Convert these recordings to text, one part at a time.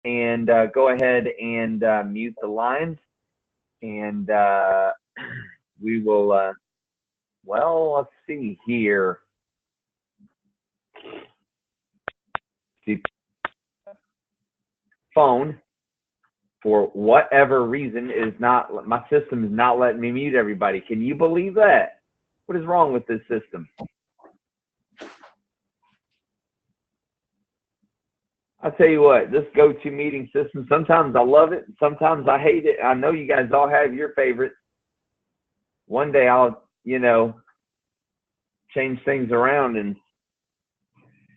and go ahead and mute the lines, and we will. Well, let's see here. The phone, for whatever reason, is not. My system is not letting me mute everybody. Can you believe that? What is wrong with this system? I'll tell you what, this GoToMeeting system, sometimes I love it, sometimes I hate it. I know you guys all have your favorites. One day I'll, change things around and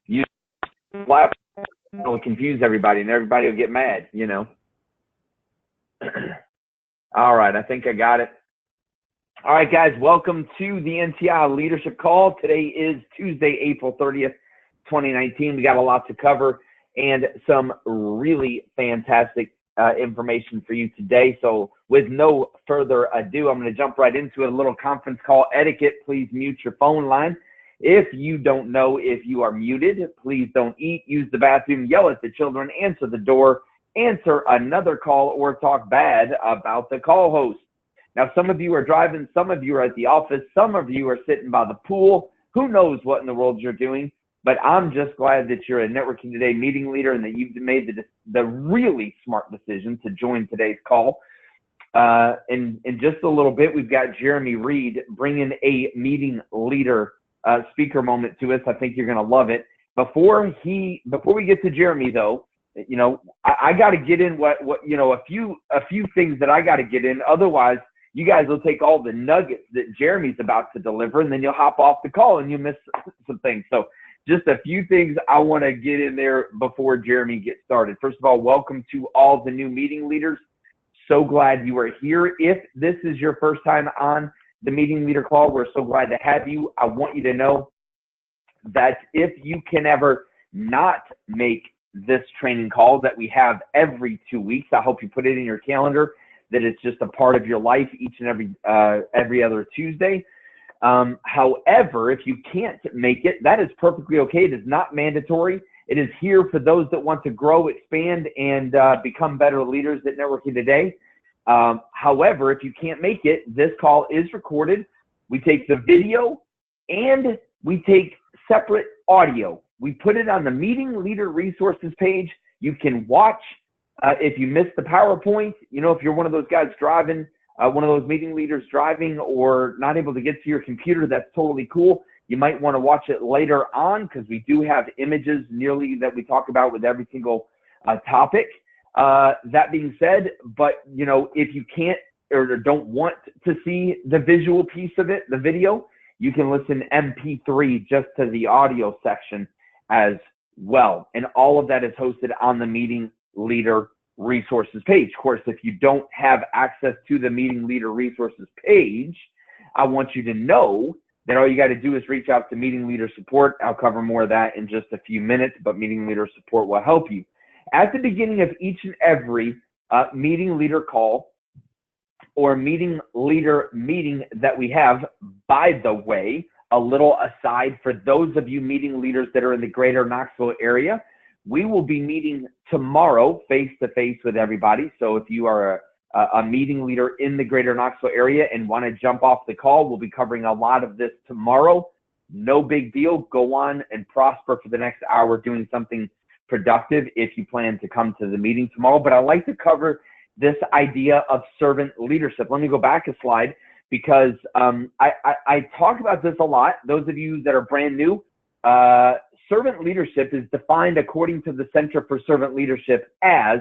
use laptop. It'll confuse everybody and everybody will get mad, All right, I think I got it. All right, guys, welcome to the NTI Leadership Call. Today is Tuesday, April 30th, 2019. We got a lot to cover and some really fantastic information for you today. So with no further ado, I'm going to jump right into it. A little conference call etiquette. Please mute your phone line. If you don't know if you are muted, please don't eat, use the bathroom, yell at the children, answer the door, answer another call, or talk bad about the call host. Now, some of you are driving, some of you are at the office, some of you are sitting by the pool. Who knows what in the world you're doing? But I'm just glad that you're a Networking Today meeting leader and that you've made the really smart decision to join today's call. In just a little bit, we've got Jeremy Reed bringing a meeting leader speaker moment to us. I think you're going to love it. Before we get to Jeremy, though, I got to get in a few things that I got to get in. Otherwise, you guys will take all the nuggets that Jeremy's about to deliver, and then you'll hop off the call and you miss some things. So just a few things I want to get in there before Jeremy gets started. First of all, welcome to all the new meeting leaders. So glad you are here. If this is your first time on the Meeting Leader Call, we're so glad to have you. I want you to know that if you can ever not make this training call that we have every 2 weeks, I hope you put it in your calendar, that it's just a part of your life each and every other Tuesday. However, if you can't make it, that is perfectly okay. It is not mandatory. It is here for those that want to grow, expand, and become better leaders at Networking Today. However, if you can't make it, this call is recorded. We take the video and we take separate audio. We put it on the Meeting Leader Resources page. You can watch if you missed the PowerPoint. If you're one of those guys driving, one of those meeting leaders driving or not able to get to your computer, that's totally cool. You might want to watch it later on because we do have images nearly that we talk about with every single topic. That being said, but if you can't or don't want to see the visual piece of it, the video, you can listen MP3 just to the audio section as well. And all of that is hosted on the Meeting Leader Resources page. Of course, if you don't have access to the Meeting Leader Resources page, I want you to know that all you got to do is reach out to Meeting Leader Support. I'll cover more of that in just a few minutes, but Meeting Leader Support will help you. At the beginning of each and every meeting leader call or meeting leader meeting that we have, by the way, a little aside for those of you meeting leaders that are in the greater Knoxville area, we will be meeting tomorrow face-to-face with everybody. So if you are a meeting leader in the greater Knoxville area and want to jump off the call, we'll be covering a lot of this tomorrow. No big deal. Go on and prosper for the next hour doing something productive if you plan to come to the meeting tomorrow. But I like to cover this idea of servant leadership. Let me go back a slide because I talk about this a lot. Those of you that are brand new, servant leadership is defined according to the Center for Servant Leadership as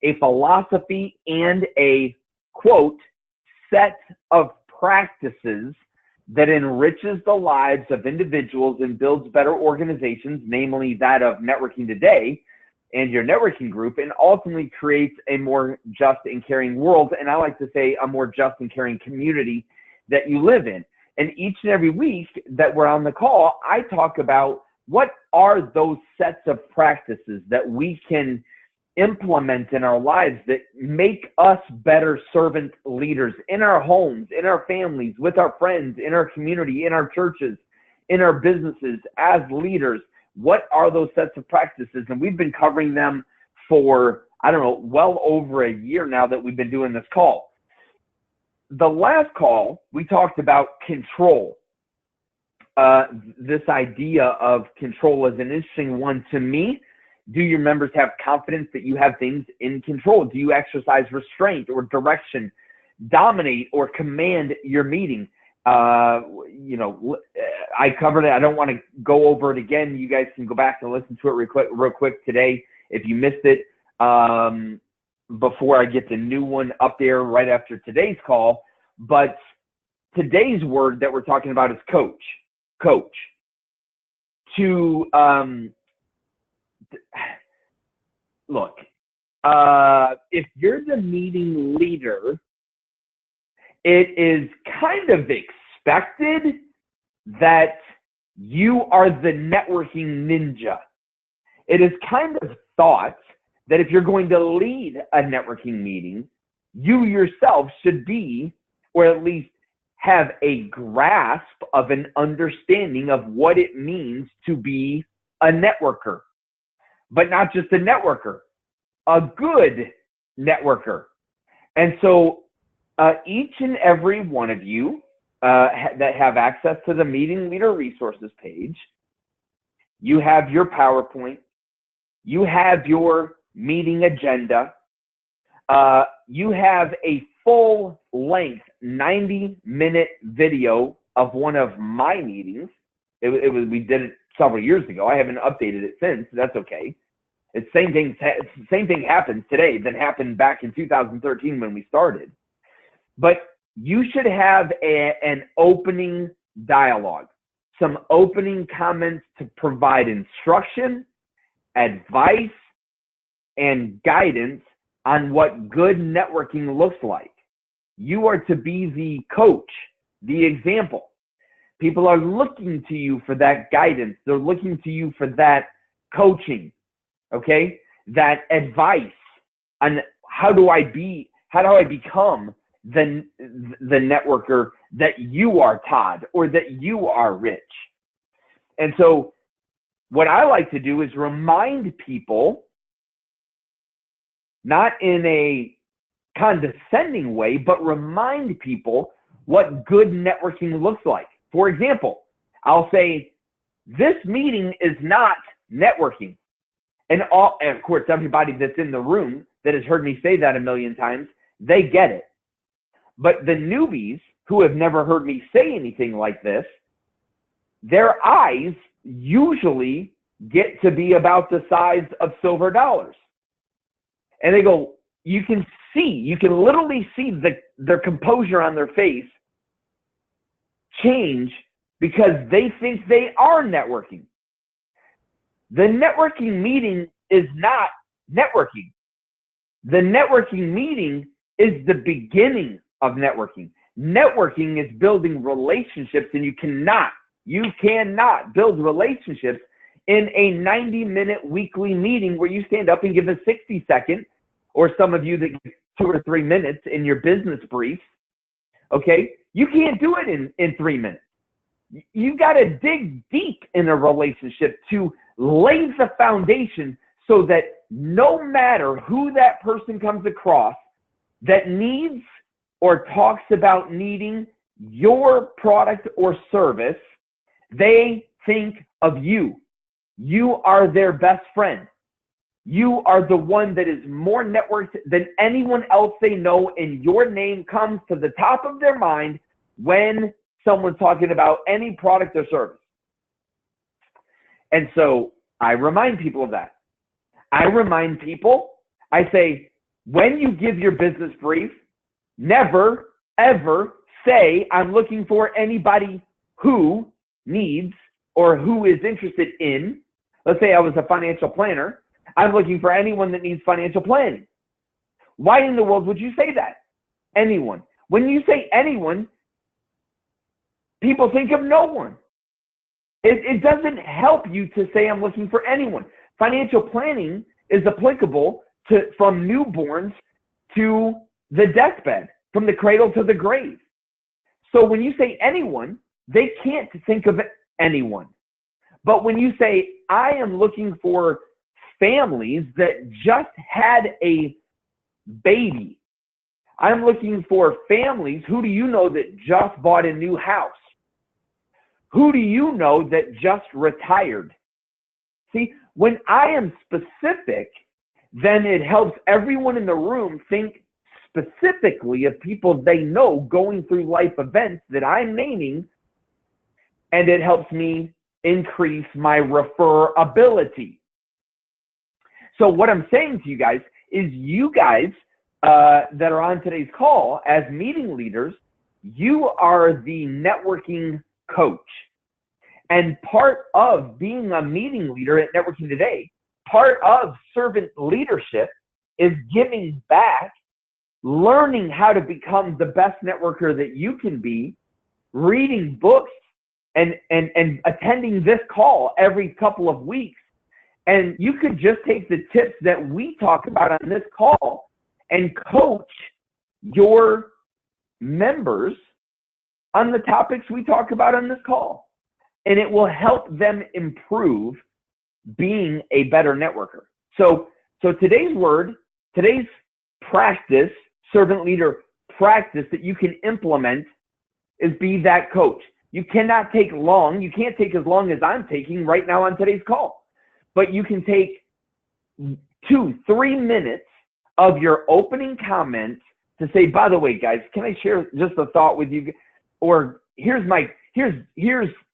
a philosophy and a, quote, set of practices that enriches the lives of individuals and builds better organizations, namely that of Networking Today and your networking group, and ultimately creates a more just and caring world, and I like to say a more just and caring community that you live in. And each and every week that we're on the call, I talk about what are those sets of practices that we can implement in our lives that make us better servant leaders in our homes, in our families, with our friends, in our community, in our churches, in our businesses as leaders. What are those sets of practices? And we've been covering them for, I don't know, well over a year now that we've been doing this call. The last call, we talked about control. This idea of control is an interesting one to me. Do your members have confidence that you have things in control? Do you exercise restraint or direction, dominate or command your meeting? I covered it. I don't want to go over it again. You guys can go back and listen to it real quick today if you missed it, before I get the new one up there right after today's call. But today's word that we're talking about is coach. Coach. Look, if you're the meeting leader, it is kind of expected that you are the networking ninja. It is kind of thought that if you're going to lead a networking meeting, you yourself should be, or at least have a grasp of an understanding of what it means to be a networker. But not just a networker, a good networker. And so each and every one of you that have access to the Meeting Leader Resources page, you have your PowerPoint, you have your meeting agenda, you have a full-length 90-minute video of one of my meetings. We did it several years ago. I haven't updated it since. That's okay. It's same thing happens today that happened back in 2013 when we started. But you should have an opening dialogue, some opening comments to provide instruction, advice, and guidance on what good networking looks like. You are to be the coach, the example. People are looking to you for that guidance. They're looking to you for that coaching, okay? That advice on how do I become the networker that you are, Todd, or that you are, Rich. And so what I like to do is remind people, not in a condescending way, but remind people what good networking looks like. For example, I'll say, this meeting is not networking. And of course, everybody that's in the room that has heard me say that a million times, they get it. But the newbies who have never heard me say anything like this, their eyes usually get to be about the size of silver dollars. And they go, you can literally see their composure on their face change because they think they are networking. The networking meeting is not networking. The networking meeting is the beginning of networking. Networking is building relationships, and you cannot build relationships in a 90-minute weekly meeting where you stand up and give a 60-second, or some of you that give 2 or 3 minutes in your business brief. Okay? You can't do it in 3 minutes. You got to dig deep in a relationship to lay the foundation so that no matter who that person comes across that needs or talks about needing your product or service, they think of you. You are their best friend. You are the one that is more networked than anyone else they know, and your name comes to the top of their mind when someone's talking about any product or service. And so I remind people of that. I remind people, I say, when you give your business brief, never, ever say, I'm looking for anybody who needs or who is interested in. Let's say I was a financial planner. I'm looking for anyone that needs financial planning. Why in the world would you say that? Anyone. When you say anyone, people think of no one. It doesn't help you to say I'm looking for anyone. Financial planning is applicable from newborns to the deathbed, from the cradle to the grave. So when you say anyone, they can't think of anyone. But when you say, I am looking for families that just had a baby. I'm looking for families. Who do you know that just bought a new house? Who do you know that just retired? See, when I am specific, then it helps everyone in the room think specifically of people they know going through life events that I'm naming, and it helps me increase my referability. So what I'm saying to you guys is, you guys that are on today's call as meeting leaders, you are the networking coach. And part of being a meeting leader at Networking Today, part of servant leadership is giving back, learning how to become the best networker that you can be, reading books, and attending this call every couple of weeks. And you could just take the tips that we talk about on this call and coach your members on the topics we talk about on this call. And it will help them improve being a better networker. So today's word, today's practice, servant leader practice that you can implement is be that coach. You cannot take long. You can't take as long as I'm taking right now on today's call. But you can take 2-3 minutes of your opening comments to say, by the way, guys, can I share just a thought with you? Or here's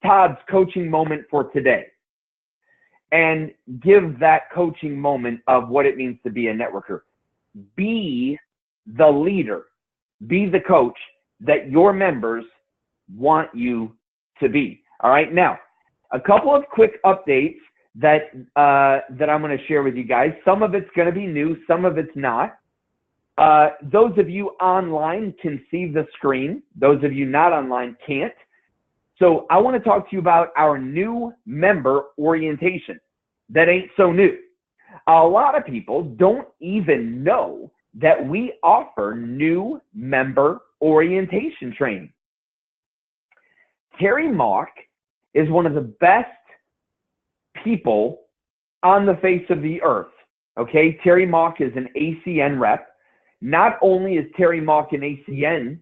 Todd's coaching moment for today. And give that coaching moment of what it means to be a networker. Be the leader, be the coach that your members want you to be. All right. Now, a couple of quick updates that I'm going to share with you guys. Some of it's going to be new, some of it's not. Those of you online can see the screen. Those of you not online can't. So I want to talk to you about our new member orientation. That ain't so new. A lot of people don't even know that we offer new member orientation training. Terry Mock is one of the best people on the face of the earth. Okay, Terry Mock is an ACN rep. Not only is Terry Mock an ACN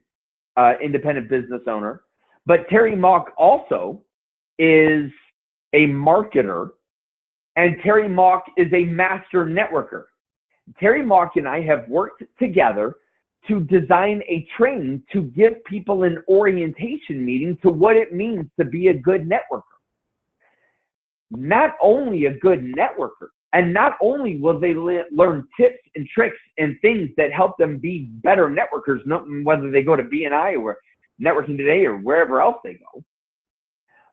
independent business owner, but Terry Mock also is a marketer, and Terry Mock is a master networker. Terry Mock and I have worked together to design a training to give people an orientation meeting to what it means to be a good networker. Not only a good networker, and not only will they learn tips and tricks and things that help them be better networkers, whether they go to BNI or Networking Today or wherever else they go,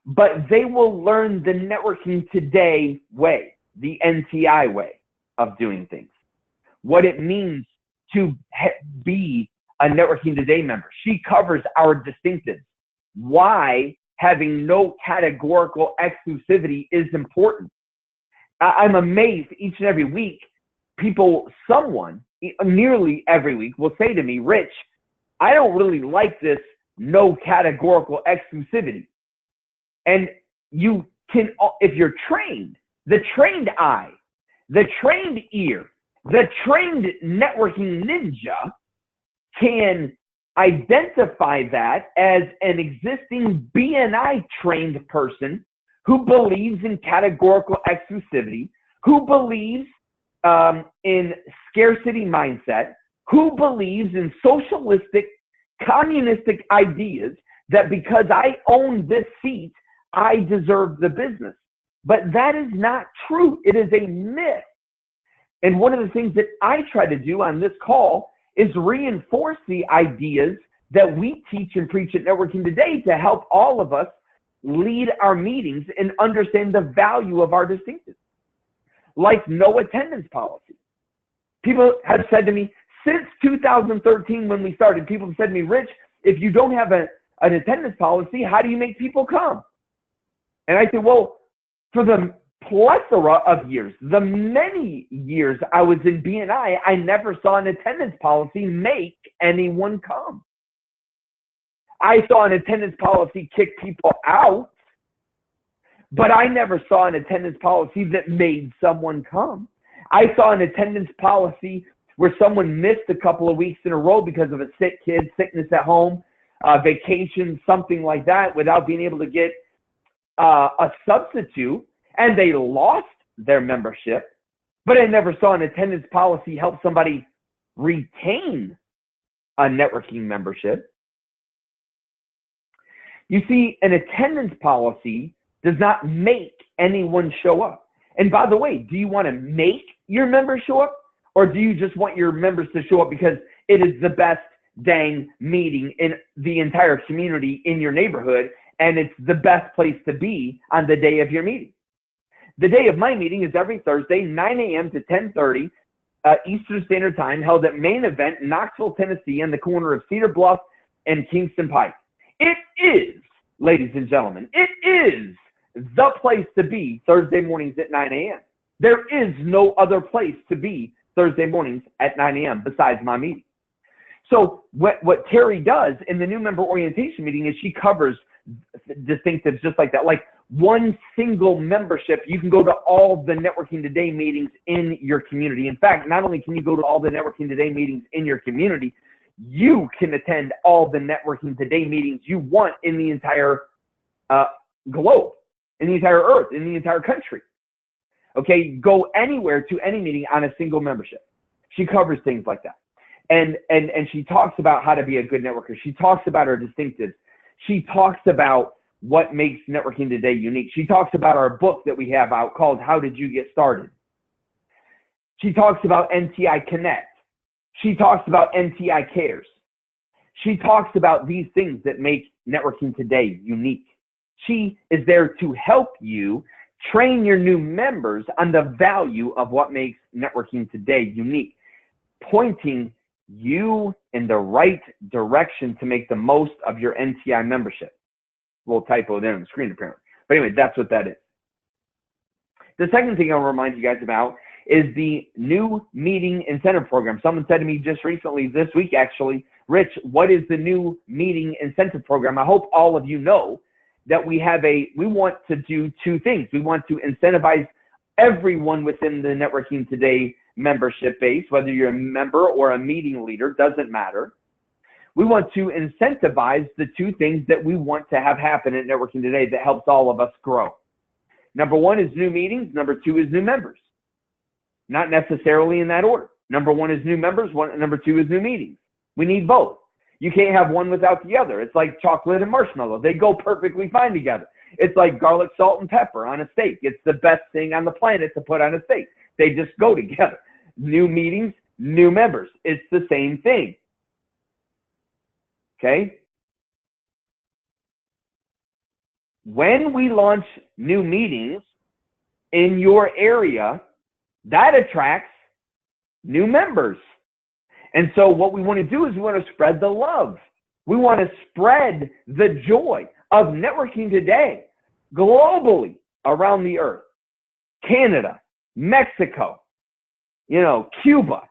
but they will learn the Networking Today way, the NTI way of doing things, what it means to be a Networking Today member. She covers our distinctives, why having no categorical exclusivity is important. I'm amazed each and every week, someone, nearly every week will say to me, Rich, I don't really like this no categorical exclusivity. And you can, if you're trained, the trained eye, the trained ear, the trained networking ninja can identify that as an existing BNI trained person who believes in categorical exclusivity, who believes in scarcity mindset, who believes in socialistic, communistic ideas that because I own this seat, I deserve the business. But that is not true. It is a myth. And one of the things that I try to do on this call is reinforce the ideas that we teach and preach at Networking Today to help all of us lead our meetings and understand the value of our distinctives. Like no attendance policy. People have said to me, since 2013 when we started, people have said to me, Rich, if you don't have an attendance policy, how do you make people come? And I said, well, for the plethora of years, the many years I was in BNI, I never saw an attendance policy make anyone come. I saw an attendance policy kick people out, but I never saw an attendance policy that made someone come. I saw an attendance policy where someone missed a couple of weeks in a row because of a sick kid, sickness at home, vacation, something like that, without being able to get a substitute, and they lost their membership. But I never saw an attendance policy help somebody retain a networking membership. You see, an attendance policy does not make anyone show up. And by the way, do you want to make your members show up, or do you just want your members to show up because it is the best dang meeting in the entire community in your neighborhood, and it's the best place to be on the day of your meeting? The day of my meeting is every Thursday, 9 a.m. to 10:30 Eastern Standard Time, held at Main Event, Knoxville, Tennessee, on the corner of Cedar Bluff and Kingston Pike. It is, ladies and gentlemen, it is the place to be Thursday mornings at 9 a.m. There is no other place to be Thursday mornings at 9 a.m. besides my meeting. So what Terry does in the new member orientation meeting is she covers distinctives just like that. Like one single membership, you can go to all the Networking Today meetings in your community. In fact, not only can you go to all the Networking Today meetings in your community, you can attend all the Networking Today meetings you want in the entire globe, in the entire earth, in the entire country. Okay, go anywhere to any meeting on a single membership. She covers things like that. And she talks about how to be a good networker. She talks about her distinctives. She talks about what makes Networking Today unique. She talks about our book that we have out called How Did You Get Started? She talks about NTI Connect. She talks about NTI Cares. She talks about these things that make Networking Today unique. She is there to help you train your new members on the value of what makes Networking Today unique, pointing you in the right direction to make the most of your NTI membership. A little typo there on the screen apparently. But anyway, that's what that is. The second thing I'll remind you guys about is the new meeting incentive program. Someone said to me just recently, this week actually, Rich, what is the new meeting incentive program? I hope all of you know that we want to do two things. We want to incentivize everyone within the Networking Today membership base, whether you're a member or a meeting leader, doesn't matter. We want to incentivize the two things that we want to have happen at Networking Today that helps all of us grow. Number one is new meetings. Number two is new members. Not necessarily in that order. Number one is new members. Number two is new meetings. We need both. You can't have one without the other. It's like chocolate and marshmallow. They go perfectly fine together. It's like garlic, salt, and pepper on a steak. It's the best thing on the planet to put on a steak. They just go together. New meetings, new members. It's the same thing. Okay? When we launch new meetings in your area, that attracts new members. And so what we want to do is we want to spread the love. We want to spread the joy of Networking Today globally around the earth. Canada, Mexico, Cuba,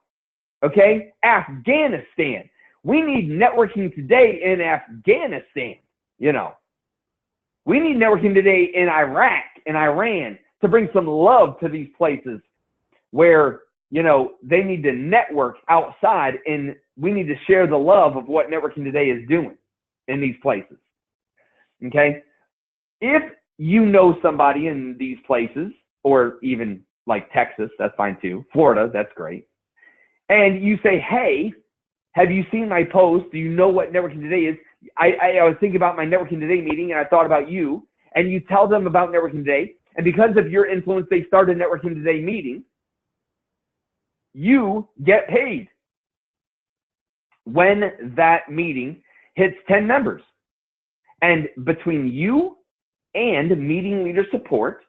okay, Afghanistan. We need Networking Today in Afghanistan, We need Networking Today in Iraq and Iran to bring some love to these places where, they need to network outside, and we need to share the love of what Networking Today is doing in these places, okay? If you know somebody in these places, or even like Texas, that's fine too, Florida, that's great, and you say, hey, have you seen my post? Do you know what Networking Today is? I was thinking about my Networking Today meeting, and I thought about you, and you tell them about Networking Today, and because of your influence, they start a Networking Today meeting. You get paid when that meeting hits 10 members. And between you and meeting leader support,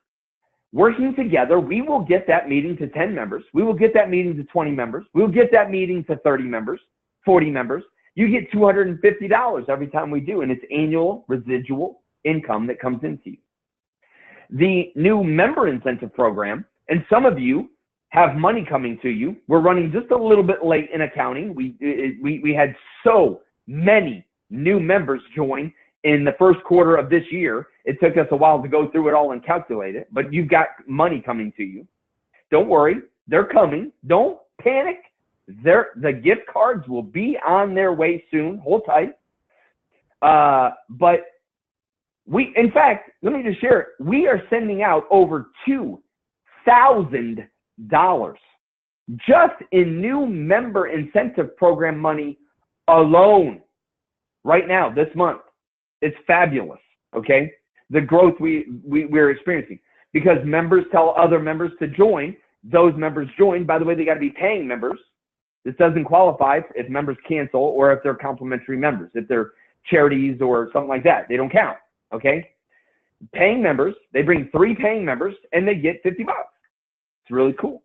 working together, we will get that meeting to 10 members. We will get that meeting to 20 members. We'll get that meeting to 30 members, 40 members. You get $250 every time we do, and it's annual residual income that comes into you. The new member incentive program, and some of you have money coming to you. We're running just a little bit late in accounting. We had so many new members join in the first quarter of this year. It took us a while to go through it all and calculate it, but you've got money coming to you. Don't worry. They're coming. Don't panic. The gift cards will be on their way soon. Hold tight. But in fact, let me just share it. We are sending out over $2,000 just in new member incentive program money alone right now, this month. It's fabulous, okay? The growth we're experiencing because members tell other members to join. Those members join. By the way, they got to be paying members. This doesn't qualify if members cancel or if they're complimentary members. If they're charities or something like that, they don't count, okay? Paying members, they bring 3 paying members and they get $50. It's really cool.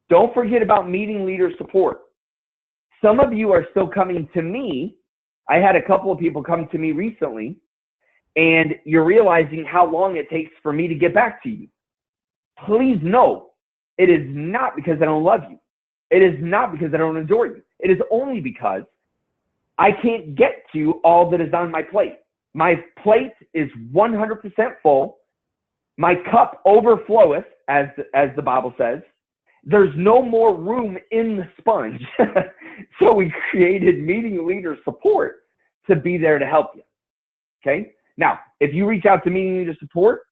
Don't forget about meeting leader support. Some of you are still coming to me. I had a couple of people come to me recently, and you're realizing how long it takes for me to get back to you. Please know, it is not because I don't love you. It is not because I don't adore you. It is only because I can't get to all that is on my plate. My plate is 100% full. My cup overfloweth, as the Bible says. There's no more room in the sponge. So we created meeting leader support to be there to help you. Okay? Now, if you reach out to meeting leader support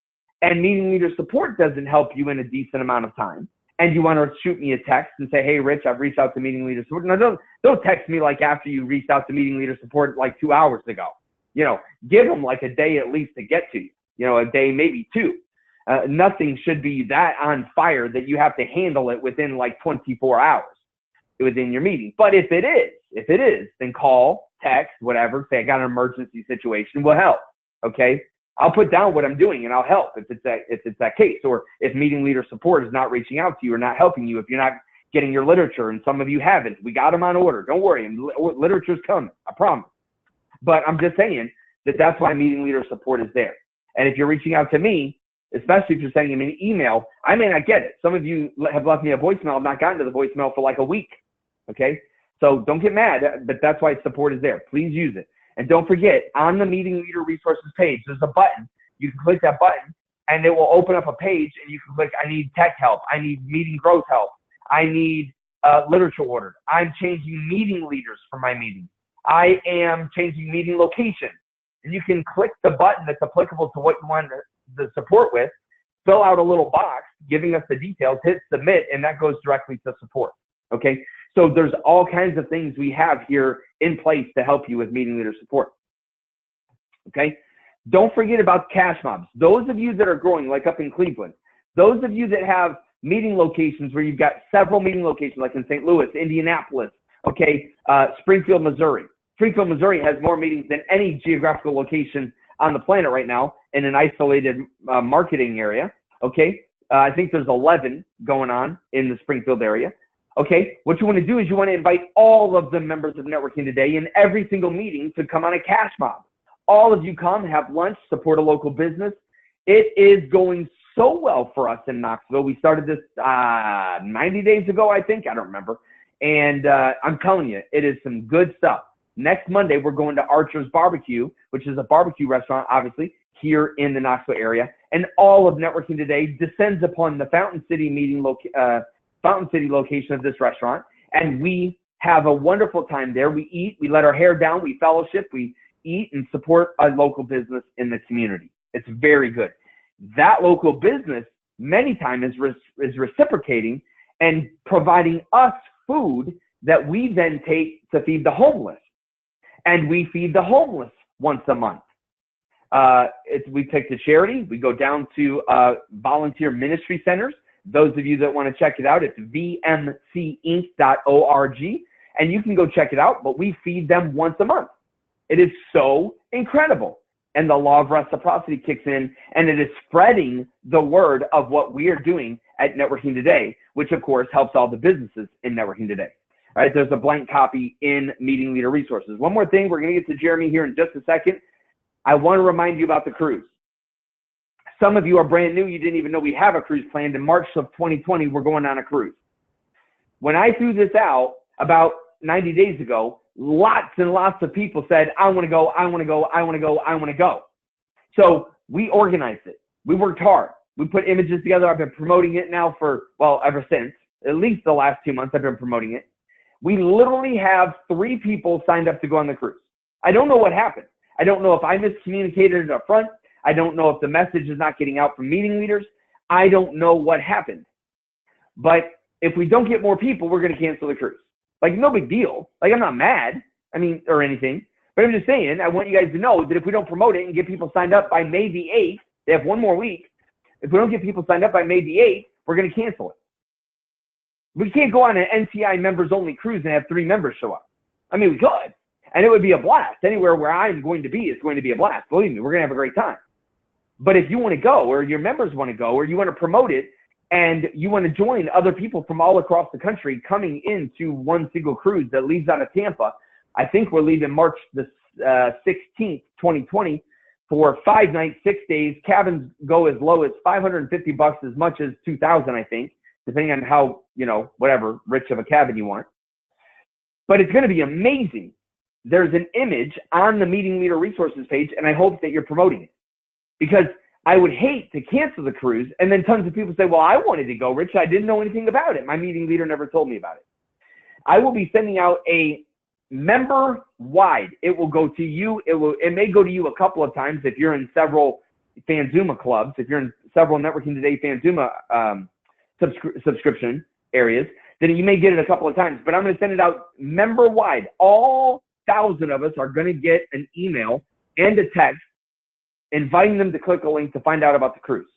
and meeting leader support doesn't help you in a decent amount of time, and you want to shoot me a text and say, hey, Rich, I've reached out to meeting leader support. Now, don't text me like after you reached out to meeting leader support like 2 hours ago. You know, give them like a day at least to get to you. You know, a day, maybe 2. Nothing should be that on fire that you have to handle it within like 24 hours within your meeting. But if it is, then call, text, whatever, say I got an emergency situation, will help. Okay? I'll put down what I'm doing and I'll help if it's that case. Or if meeting leader support is not reaching out to you or not helping you, if you're not getting your literature, and some of you haven't, we got them on order. Don't worry, literature's coming, I promise. But I'm just saying that's why meeting leader support is there. And if you're reaching out to me, especially if you're sending me an email, I may not get it. Some of you have left me a voicemail. I've not gotten to the voicemail for like a week. Okay? So don't get mad, but that's why support is there. Please use it. And don't forget, on the meeting leader resources page, there's a button. You can click that button and it will open up a page and you can click, I need tech help. I need meeting growth help. I need literature ordered. I'm changing meeting leaders for my meeting. I am changing meeting location. And you can click the button that's applicable to what you want the support with, fill out a little box giving us the details, hit submit, and that goes directly to support. Okay? So there's all kinds of things we have here in place to help you with meeting leader support. Okay? Don't forget about cash mobs. Those of you that are growing, like up in Cleveland, those of you that have meeting locations where you've got several meeting locations, like in St. Louis, Indianapolis, okay, Springfield, Missouri. Springfield, Missouri has more meetings than any geographical location on the planet right now in an isolated marketing area. Okay, I think there's 11 going on in the Springfield area. Okay, what you want to do is you want to invite all of the members of Networking Today in every single meeting to come on a cash mob. All of you come, have lunch, support a local business. It is going so well for us in Knoxville. We started this 90 days ago, I think. I don't remember. And I'm telling you, it is some good stuff. Next Monday, we're going to Archer's Barbecue, which is a barbecue restaurant, obviously, here in the Knoxville area. And all of Networking Today descends upon the Fountain City location of this restaurant. And we have a wonderful time there. We eat, we let our hair down, we fellowship, we eat and support a local business in the community. It's very good. That local business many times is reciprocating and providing us food that we then take to feed the homeless. And we feed the homeless once a month. We take to charity. We go down to volunteer ministry centers. Those of you that want to check it out, it's vmcinc.org. And you can go check it out, but we feed them once a month. It is so incredible. And the law of reciprocity kicks in, and it is spreading the word of what we are doing at Networking Today, which, of course, helps all the businesses in Networking Today. All right, there's a blank copy in Meeting Leader Resources. One more thing, we're going to get to Jeremy here in just a second. I want to remind you about the cruise. Some of you are brand new. You didn't even know we have a cruise planned. In March of 2020, we're going on a cruise. When I threw this out about 90 days ago, lots and lots of people said, I want to go, I want to go, I want to go, I want to go. So we organized it. We worked hard. We put images together. I've been promoting it now for, well, ever since. At least the last 2 months I've been promoting it. We literally have 3 people signed up to go on the cruise. I don't know what happened. I don't know if I miscommunicated it up front. I don't know if the message is not getting out from meeting leaders. I don't know what happened. But if we don't get more people, we're going to cancel the cruise. Like, no big deal. Like, I'm not mad, or anything. But I'm just saying, I want you guys to know that if we don't promote it and get people signed up by May the 8th, they have 1 more week. If we don't get people signed up by May the 8th, we're going to cancel it. We can't go on an NTI members-only cruise and have 3 members show up. We could. And it would be a blast. Anywhere where I'm going to be is going to be a blast. Believe me, we're going to have a great time. But if you want to go, or your members want to go, or you want to promote it, and you want to join other people from all across the country coming into one single cruise that leaves out of Tampa, I think we're leaving March the 16th, 2020, for 5 nights, 6 days. Cabins go as low as $550, as much as $2,000, I think, depending on how, whatever, rich of a cabin you want. But it's going to be amazing. There's an image on the Meeting Leader Resources page, and I hope that you're promoting it. Because I would hate to cancel the cruise, and then tons of people say, well, I wanted to go, Rich. I didn't know anything about it. My meeting leader never told me about it. I will be sending out a member-wide. It will go to you. It may go to you a couple of times if you're in several Fanzuma clubs, if you're in several Networking Today Fanzuma subscription areas, then you may get it a couple of times. But I'm going to send it out member-wide. All 1,000 of us are going to get an email and a text inviting them to click a link to find out about the cruise.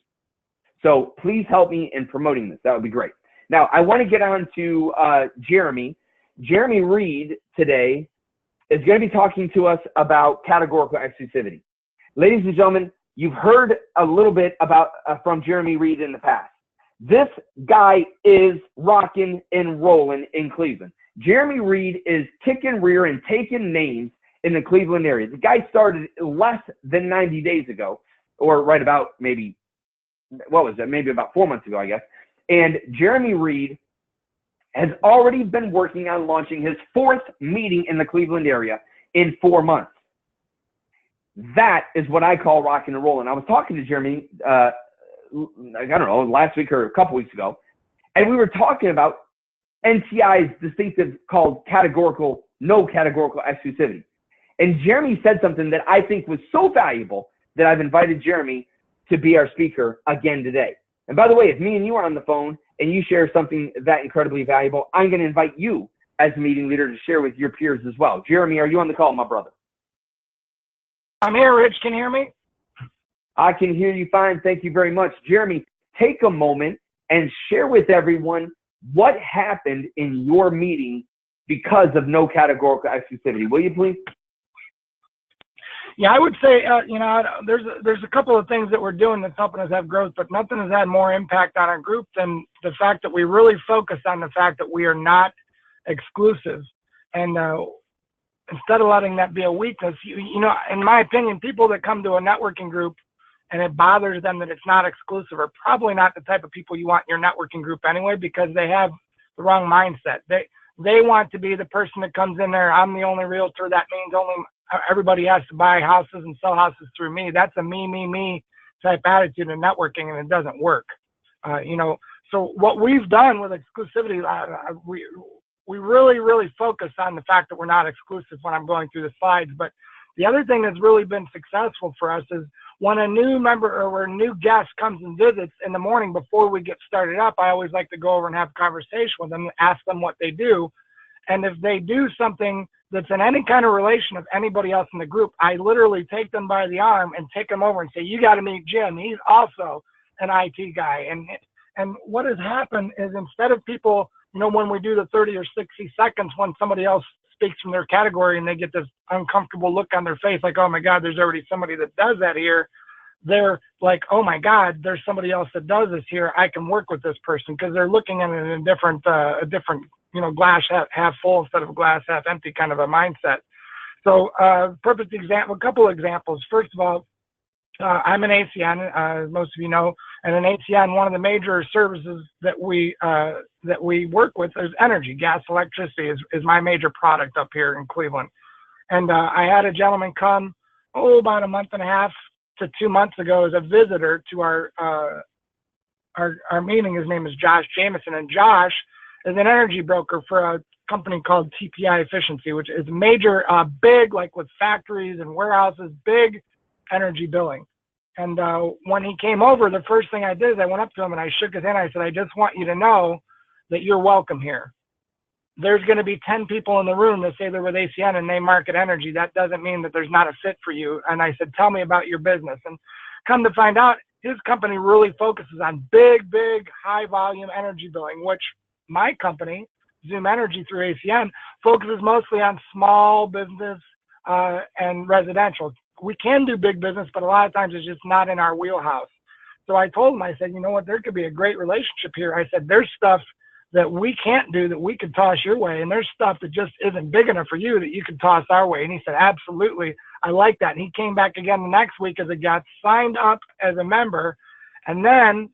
So please help me in promoting this. That would be great. Now, I want to get on to Jeremy. Jeremy Reed today is going to be talking to us about categorical exclusivity. Ladies and gentlemen, you've heard a little bit about from Jeremy Reed in the past. This guy is rocking and rolling in Cleveland. Jeremy Reed is kicking rear and taking names in the Cleveland area. The guy started less than 90 days ago, or right about maybe, maybe about 4 months ago, I guess. And Jeremy Reed has already been working on launching his 4th meeting in the Cleveland area in 4 months. That is what I call rocking and rolling. I was talking to Jeremy, I don't know, last week or a couple weeks ago, and we were talking about NTI's distinctive called no categorical exclusivity. And Jeremy said something that I think was so valuable that I've invited Jeremy to be our speaker again today. And by the way, if me and you are on the phone and you share something that incredibly valuable, I'm going to invite you as a meeting leader to share with your peers as well. Jeremy, are you on the call, my brother? I'm here, Rich. Can you hear me? I can hear you fine. Thank you very much. Jeremy, take a moment and share with everyone what happened in your meeting because of no categorical exclusivity. Will you please? Yeah, I would say, there's a couple of things that we're doing that's helping us have growth, but nothing has had more impact on our group than the fact that we really focus on the fact that we are not exclusive. And instead of letting that be a weakness, in my opinion, people that come to a networking group and it bothers them that it's not exclusive are probably not the type of people you want in your networking group anyway, because they have the wrong mindset. They want to be the person that comes in there. I'm the only realtor. That means everybody has to buy houses and sell houses through me. That's a me type attitude in networking, and it doesn't work. So what we've done with exclusivity, we really focus on the fact that we're not exclusive when I'm going through the slides. But the other thing that's really been successful for us is when a new member or a new guest comes and visits in the morning before we get started up, I always like to go over and have a conversation with them, ask them what they do. And if they do something that's in any kind of relation of anybody else in the group, I literally take them by the arm and take them over and say, you got to meet Jim. He's also an IT guy. And what has happened is instead of people, when we do the 30 or 60 seconds, when somebody else speaks from their category and they get this uncomfortable look on their face, like, oh my God, there's already somebody that does that here. They're like, oh my God, there's somebody else that does this here. I can work with this person, because they're looking at it in a different, glass half full instead of glass half empty kind of a mindset. So perfect example, a couple of examples. First of all, I'm an ACN, as most of you know, and an ACN, one of the major services that we work with is energy. Gas, electricity is my major product up here in Cleveland. And I had a gentleman come, about a month and a half to 2 months ago as a visitor to our our meeting. His name is Josh Jameson, and Josh is an energy broker for a company called TPI Efficiency, which is major, big, like with factories and warehouses, big energy billing. And when he came over, the first thing I did is I went up to him and I shook his hand. I said, I just want you to know that you're welcome here. There's going to be 10 people in the room that say they're with ACN and they market energy. That doesn't mean that there's not a fit for you. And I said, tell me about your business. And come to find out, his company really focuses on big, high volume energy billing, which my company, Zoom Energy through ACN, focuses mostly on small business and residential. We can do big business, but a lot of times it's just not in our wheelhouse. So I told him, I said, you know what, there could be a great relationship here. I said, there's stuff that we can't do that we could toss your way, and there's stuff that just isn't big enough for you that you can toss our way. And he said, absolutely, I like that. And he came back again the next week as a guest, signed up as a member, and then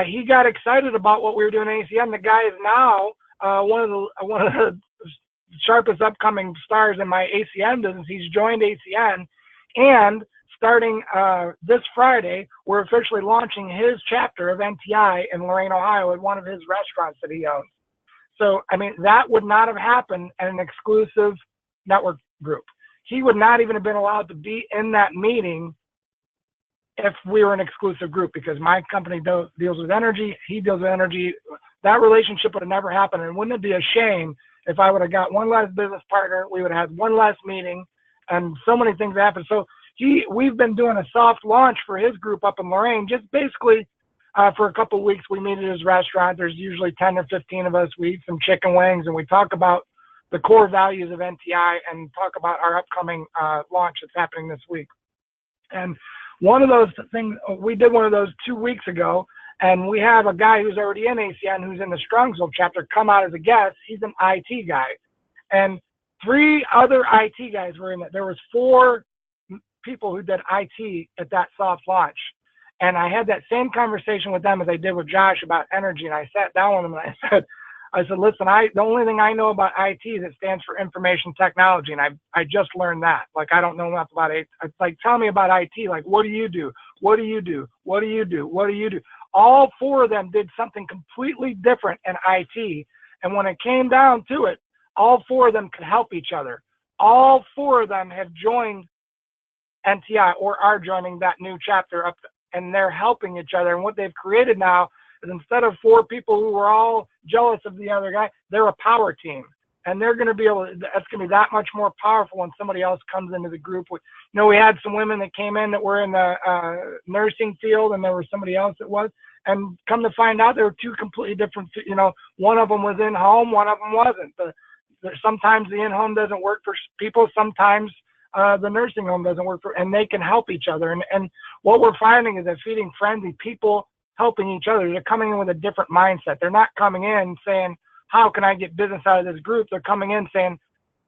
he got excited about what we were doing at ACN. The guy is now one of the sharpest upcoming stars in my ACN business. He's joined ACN, and starting this Friday, we're officially launching his chapter of NTI in Lorain, Ohio, at one of his restaurants that he owns. So, I mean, that would not have happened at an exclusive network group. He would not even have been allowed to be in that meeting if we were an exclusive group, because my company deals with energy, he deals with energy. That relationship would have never happened. And wouldn't it be a shame if I would have got one less business partner, we would have had one less meeting, and so many things happen. So we've been doing a soft launch for his group up in Lorain, just basically for a couple of weeks. We meet at his restaurant. There's usually 10 or 15 of us. We eat some chicken wings, and we talk about the core values of NTI and talk about our upcoming launch that's happening this week. And one of those things, we did one of those 2 weeks ago, and we have a guy who's already in ACN, who's in the Strongsville chapter, come out as a guest. He's an IT guy. And 3 other IT guys were in it. There was 4 people who did IT at that soft launch. And I had that same conversation with them as I did with Josh about energy. And I sat down with them and I said, listen, the only thing I know about IT is it stands for information technology. And I just learned that. Like, I don't know enough about it. It's like, tell me about IT. Like, what do you do? What do you do? What do you do? What do you do? All 4 of them did something completely different in IT. And when it came down to it, all 4 of them could help each other. All 4 of them have joined NTI or are joining that new chapter up, and they're helping each other. And what they've created now is, instead of 4 people who were all jealous of the other guy, they're a power team. And they're going to be able to, that's going to be that much more powerful when somebody else comes into the group. You know, we had some women that came in that were in the nursing field, and there was somebody else that was. And come to find out, there were 2 completely different, you know, one of them was in home, one of them wasn't. Sometimes the in-home doesn't work for people. Sometimes the nursing home doesn't work and they can help each other. And what we're finding is that Feeding Frenzy, people helping each other, they're coming in with a different mindset. They're not coming in saying, how can I get business out of this group? They're coming in saying,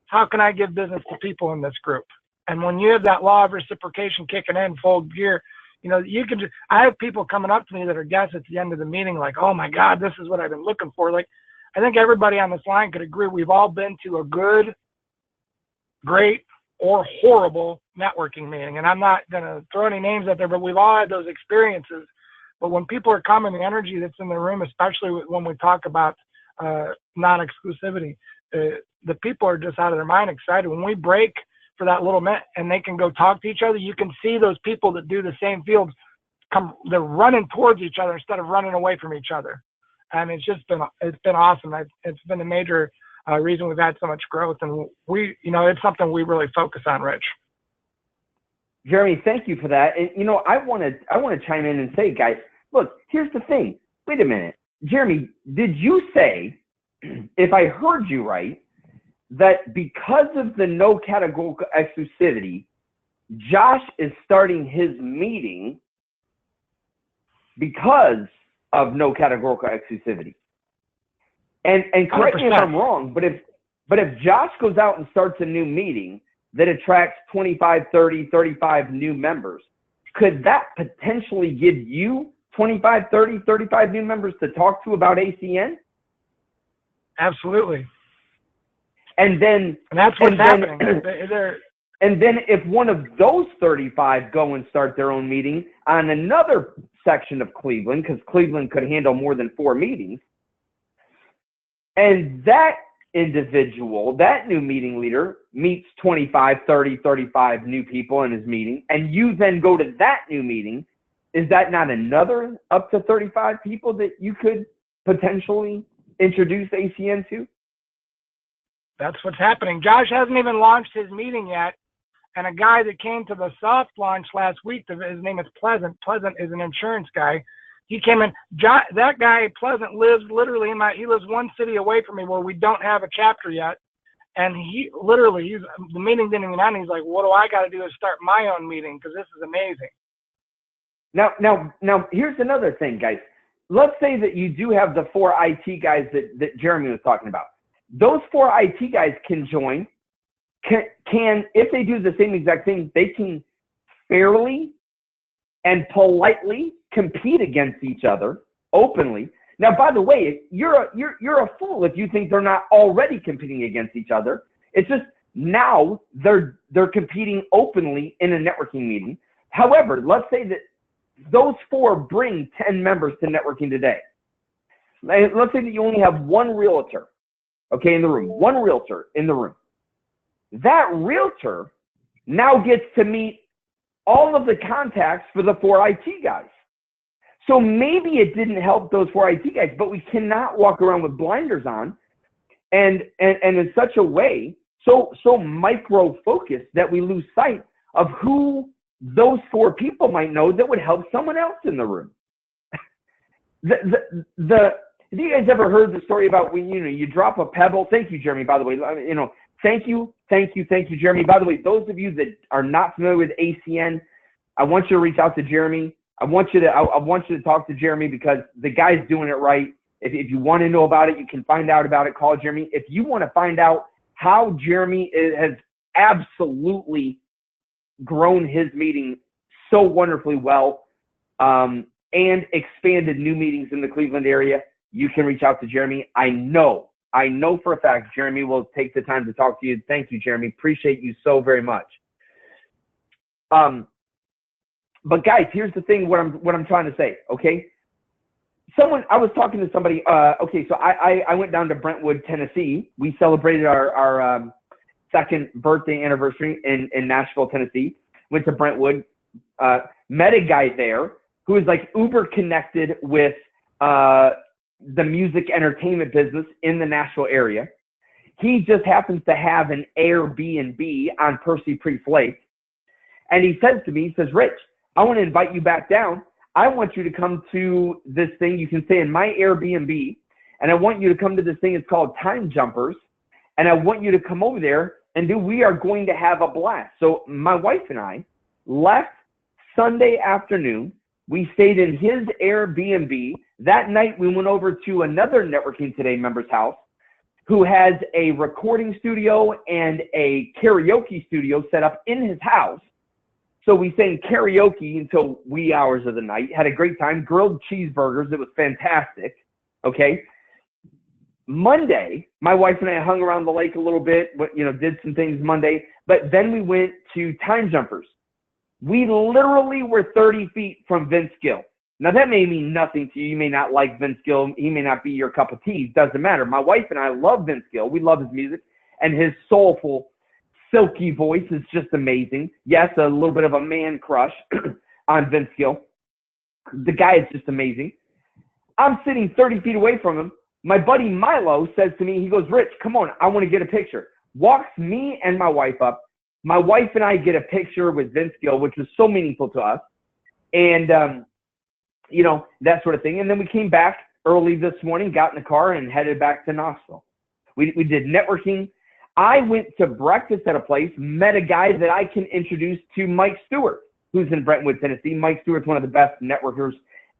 how can I give business to people in this group? And when you have that law of reciprocation kicking in full gear, you know, you can just, I have people coming up to me that are guests at the end of the meeting, like, oh my God, this is what I've been looking for. Like, I think everybody on this line could agree. We've all been to a good, great, or horrible networking meeting. And I'm not going to throw any names out there, but we've all had those experiences. But when people are coming, the energy that's in the room, especially when we talk about non-exclusivity, the people are just out of their mind excited. When we break for that little minute and they can go talk to each other, you can see those people that do the same fields they're running towards each other instead of running away from each other. And it's been awesome. It's been a major reason we've had so much growth, and it's something we really focus on, Rich. Jeremy, thank you for that. And, you know, I want to chime in and say, guys, look, here's the thing. Wait a minute. Jeremy, did you say, if I heard you right, that because of the no categorical exclusivity, Josh is starting his meeting because of no categorical exclusivity? And correct 100%. Me if I'm wrong, but if Josh goes out and starts a new meeting that attracts 25, 30, 35 new members, could that potentially give you 25, 30, 35 new members to talk to about ACN? Absolutely. And that's what's happening. And then if one of those 35 go and start their own meeting on another section of Cleveland, because Cleveland could handle more than 4 meetings, and that individual, that new meeting leader, meets 25, 30, 35 new people in his meeting, and you then go to that new meeting, is that not another up to 35 people that you could potentially introduce ACN to? That's what's happening. Josh hasn't even launched his meeting yet. And a guy that came to the soft launch last week, his name is Pleasant. Pleasant is an insurance guy. He came in. That guy, Pleasant, lives literally he lives 1 city away from me where we don't have a chapter yet. And the meeting didn't even end. He's like, what do I got to do to start my own meeting? Because this is amazing. Now, here's another thing, guys. Let's say that you do have the 4 IT guys that Jeremy was talking about. Those 4 IT guys can join. Can if they do the same exact thing, they can fairly and politely compete against each other openly. Now, by the way, you're a fool if you think they're not already competing against each other. It's just now they're competing openly in a networking meeting. However, let's say that those 4 bring 10 members to networking today. Let's say that you only have 1 realtor, okay, in the room, 1 realtor in the room. That realtor now gets to meet all of the contacts for the 4 IT guys. So maybe it didn't help those 4 IT guys, but we cannot walk around with blinders on and in such a way, so micro-focused that we lose sight of who those 4 people might know that would help someone else in the room. Have you guys ever heard the story about when you drop a pebble? Thank you, Jeremy, by the way. Thank you, Jeremy. By the way, those of you that are not familiar with ACN, I want you to reach out to Jeremy. I want you to talk to Jeremy because the guy's doing it right. If you want to know about it, you can find out about it. Call Jeremy. If you want to find out how Jeremy has absolutely grown his meeting so wonderfully well and expanded new meetings in the Cleveland area, you can reach out to Jeremy. I know for a fact Jeremy will take the time to talk to you. Thank you, Jeremy. Appreciate you so very much. But guys, here's the thing, what I'm trying to say, okay? I was talking to somebody, okay, so I went down to Brentwood, Tennessee. We celebrated our 2nd birthday anniversary in Nashville, Tennessee. Went to Brentwood, met a guy there who is like uber connected with the music entertainment business in the Nashville area. He just happens to have an Airbnb on Percy Priest Lake. And he says to me, he says, Rich, I want to invite you back down. I want you to come to this thing. You can stay in my Airbnb. And I want you to come to this thing. It's called Time Jumpers. And I want you to come over there and we are going to have a blast. So my wife and I left Sunday afternoon. We stayed in his Airbnb. That night, we went over to another Networking Today member's house who has a recording studio and a karaoke studio set up in his house. So we sang karaoke until wee hours of the night, had a great time, grilled cheeseburgers. It was fantastic, okay? Monday, my wife and I hung around the lake a little bit, did some things Monday, but then we went to Time Jumpers. We literally were 30 feet from Vince Gill. Now, that may mean nothing to you. You may not like Vince Gill. He may not be your cup of tea. It doesn't matter. My wife and I love Vince Gill. We love his music, and his soulful, silky voice is just amazing. Yes, a little bit of a man crush on Vince Gill. The guy is just amazing. I'm sitting 30 feet away from him. My buddy Milo says to me, he goes, Rich, come on, I want to get a picture. Walks me and my wife up. My wife and I get a picture with Vince Gill, which was so meaningful to us. And, that sort of thing. And then we came back early this morning, got in the car, and headed back to Knoxville. We did networking. I went to breakfast at a place, met a guy that I can introduce to Mike Stewart, who's in Brentwood, Tennessee. Mike Stewart's one of the best networkers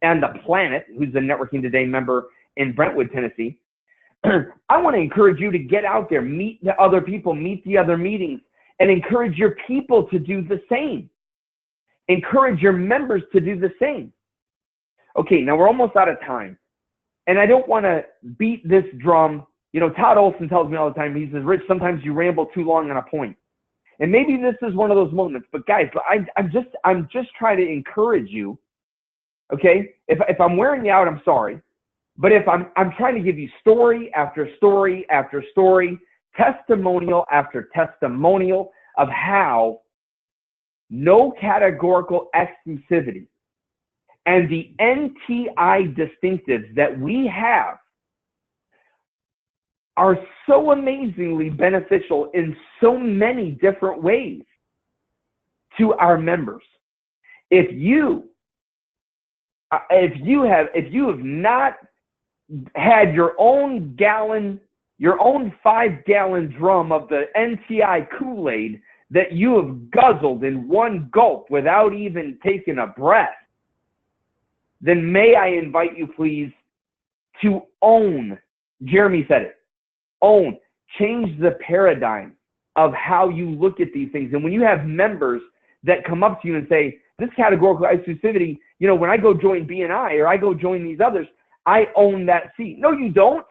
on the planet, who's a Networking Today member in Brentwood, Tennessee. I want to encourage you to get out there, meet the other people, meet the other meetings, and encourage your people to do the same. Encourage your members to do the same. Okay, now we're almost out of time. And I don't want to beat this drum. Todd Olson tells me all the time, he says, Rich, sometimes you ramble too long on a point. And maybe this is one of those moments, but guys, I'm just trying to encourage you. Okay, if I'm wearing you out, I'm sorry, but if I'm trying to give you story after story after story, testimonial after testimonial of how no categorical exclusivity and the NTI distinctives that we have are so amazingly beneficial in so many different ways to our members. If you have not had your own 5-gallon drum of the NTI Kool-Aid that you have guzzled in one gulp without even taking a breath, then may I invite you, please, to own. Jeremy said it. Own. Change the paradigm of how you look at these things. And when you have members that come up to you and say, this categorical exclusivity, when I go join BNI or I go join these others, I own that seat. No, you don't.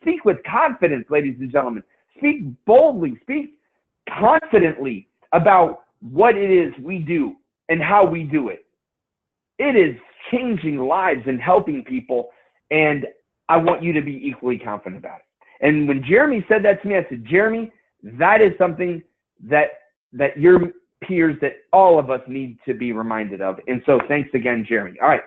Speak with confidence, ladies and gentlemen. Speak boldly. Speak confidently about what it is we do and how we do it. It is changing lives and helping people, and I want you to be equally confident about it. And when Jeremy said that to me, I said, Jeremy, that is something that your peers, that all of us need to be reminded of. And so thanks again, Jeremy. All right,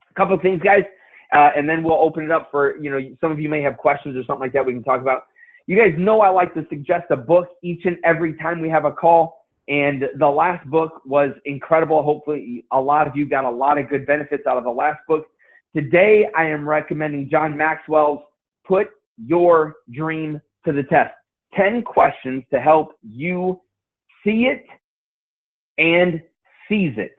a couple of things, guys, and then we'll open it up for, some of you may have questions or something like that we can talk about. You guys know I like to suggest a book each and every time we have a call, and the last book was incredible. Hopefully a lot of you got a lot of good benefits out of the last book. Today I am recommending John Maxwell's Put Your Dream to the Test. 10 questions to help you see it and seize it.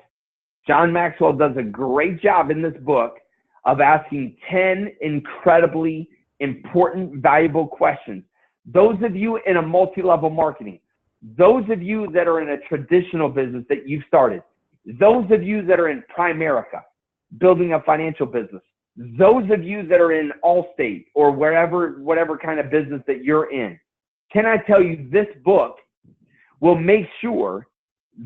John Maxwell does a great job in this book of asking 10 incredibly important, valuable questions. Those of you in a multi-level marketing, those of you that are in a traditional business that you've started, those of you that are in Primerica, building a financial business, those of you that are in Allstate or whatever kind of business that you're in, can I tell you, this book will make sure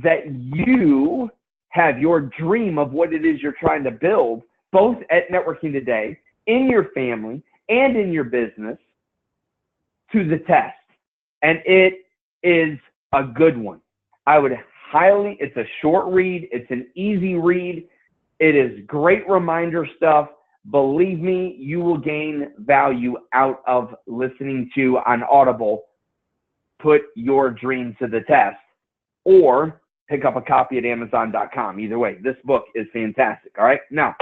that you have your dream of what it is you're trying to build, both at Networking Today, in your family, and in your business, to the test. And it is a good one. I would highly, it's a short read. It's an easy read. It is great reminder stuff. Believe me, you will gain value out of listening to on Audible, Put Your Dream to the Test, or pick up a copy at Amazon.com. Either way, this book is fantastic. All right. Now,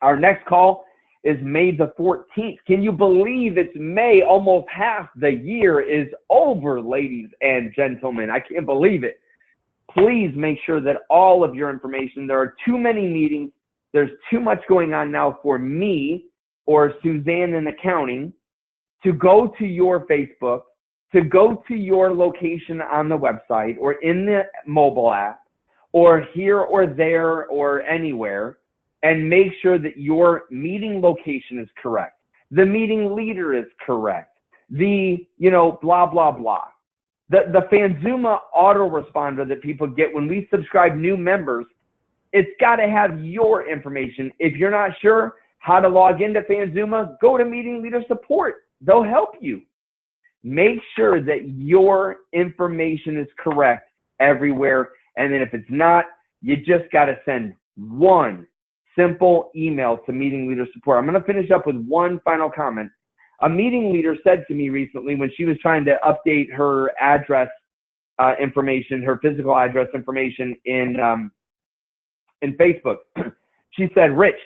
our next call is May the 14th. Can you believe it's May? Almost half the year is over, ladies and gentlemen. I can't believe it. Please make sure that all of your information, there are too many meetings. There's too much going on now for me or Suzanne in accounting to go to your Facebook, to go to your location on the website or in the mobile app or here or there or anywhere, and make sure that your meeting location is correct. The meeting leader is correct. The, blah, blah, blah. The Fanzuma autoresponder that people get when we subscribe new members, it's got to have your information. If you're not sure how to log into Fanzuma, go to Meeting Leader Support. They'll help you. Make sure that your information is correct everywhere. And then if it's not, you just got to send one simple email to Meeting Leader Support. I'm going to finish up with one final comment. A meeting leader said to me recently when she was trying to update her address information, her physical address information in Facebook, she said, Rich,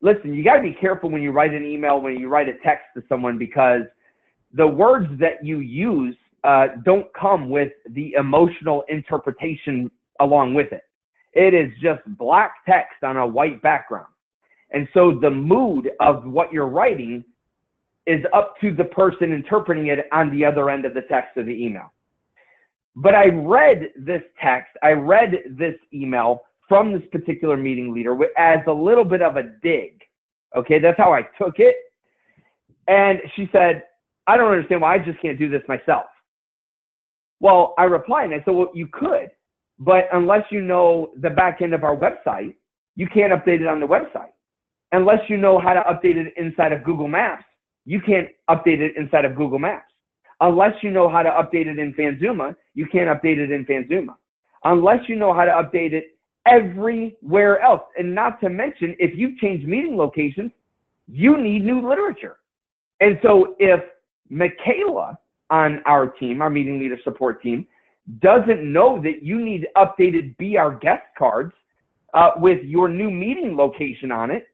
listen, you got to be careful when you write an email, when you write a text to someone, because the words that you use don't come with the emotional interpretation along with it. It is just black text on a white background. And so the mood of what you're writing is up to the person interpreting it on the other end of the text of the email. But I read this text, I read this email from this particular meeting leader as a little bit of a dig. Okay, that's how I took it. And she said, I don't understand why I just can't do this myself. Well, I replied and I said, well, you could, but unless you know the back end of our website, you can't update it on the website. Unless you know how to update it inside of Google Maps, you can't update it inside of Google Maps. Unless you know how to update it in Fanzuma, you can't update it in Fanzuma. Unless you know how to update it everywhere else. And not to mention, if you've changed meeting locations, you need new literature. And so if Michaela on our team, our meeting leader support team, doesn't know that you need updated Be Our Guest cards with your new meeting location on it,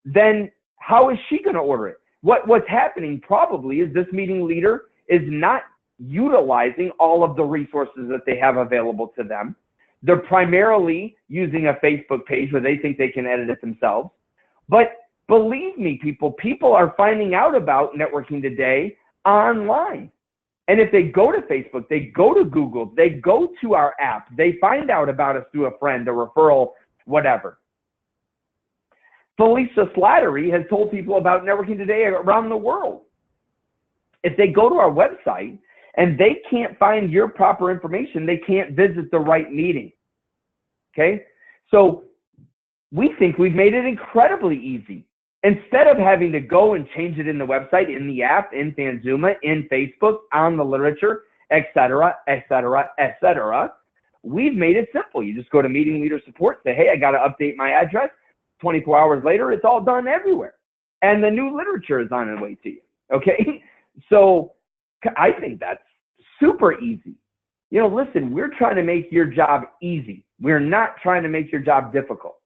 then how is she going to order it? What's happening probably is this meeting leader is not utilizing all of the resources that they have available to them. They're primarily using a Facebook page where they think they can edit it themselves. But believe me, people are finding out about networking today online. And if they go to Facebook, they go to Google, they go to our app, they find out about us through a friend, a referral, whatever. Felicia Slattery has told people about networking today around the world. If they go to our website and they can't find your proper information, they can't visit the right meeting. Okay? So we think we've made it incredibly easy. Instead of having to go and change it in the website, in the app, in Fanzuma, in Facebook, on the literature, et cetera, we've made it simple. You just go to Meeting Leader Support, say, hey, I got to update my address. 24 hours later, it's all done everywhere. And the new literature is on its way to you. Okay? So I think that's super easy. You know, listen, we're trying to make your job easy. We're not trying to make your job difficult.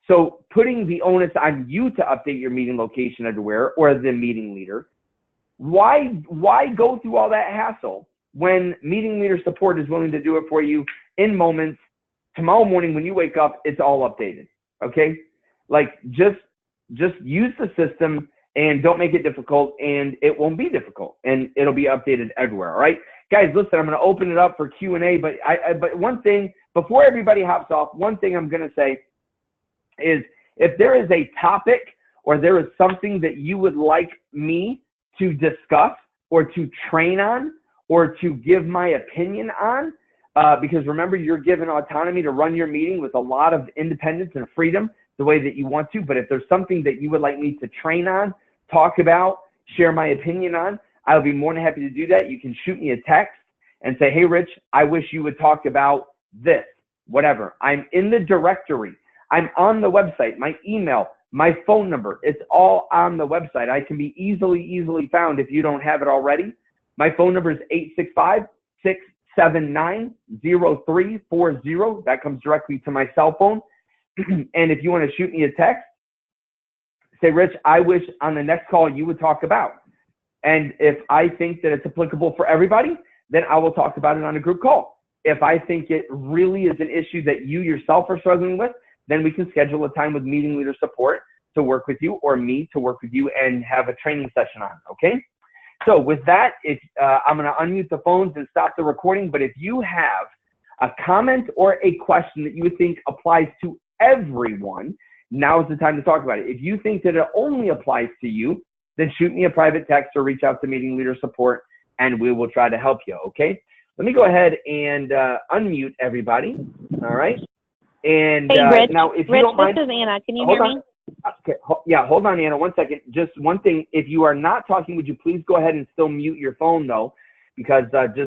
So putting the onus on you to update your meeting location everywhere or the meeting leader, why go through all that hassle when Meeting Leader Support is willing to do it for you in moments? Tomorrow morning when you wake up, it's all updated. Okay? Like just use the system and don't make it difficult, and it won't be difficult, and it'll be updated everywhere. All right, guys, listen, I'm going to open it up for Q&A, but one thing before everybody hops off, one thing I'm going to say is if there is a topic or there is something that you would like me to discuss or to train on or to give my opinion on, because remember, you're given autonomy to run your meeting with a lot of independence and freedom the way that you want to. But if there's something that you would like me to train on, talk about, share my opinion on, I'll be more than happy to do that. You can shoot me a text and say, hey, Rich, I wish you would talk about this, whatever. I'm in the directory. I'm on the website, my email, my phone number. It's all on the website. I can be easily found if you don't have it already. My phone number is 865-679-0340. That comes directly to my cell phone. And if you want to shoot me a text, say, Rich, I wish on the next call you would talk about. And if I think that it's applicable for everybody, then I will talk about it on a group call. If I think it really is an issue that you yourself are struggling with, then we can schedule a time with Meeting Leader Support to work with you, or me to work with you and have a training session on, okay? So with that, I'm going to unmute the phones and stop the recording. But if you have a comment or a question that you think applies to everyone, now is the time to talk about it. If you think that it only applies to you, then shoot me a private text or reach out to Meeting Leader Support, and we will try to help you, okay? Let me go ahead and unmute everybody, all right? And hey, Rich, now, if you don't mind, this is Anna. Can you hear me? Okay, yeah, hold on, Anna, one second. Just one thing, if you are not talking, would you please go ahead and still mute your phone, though, because just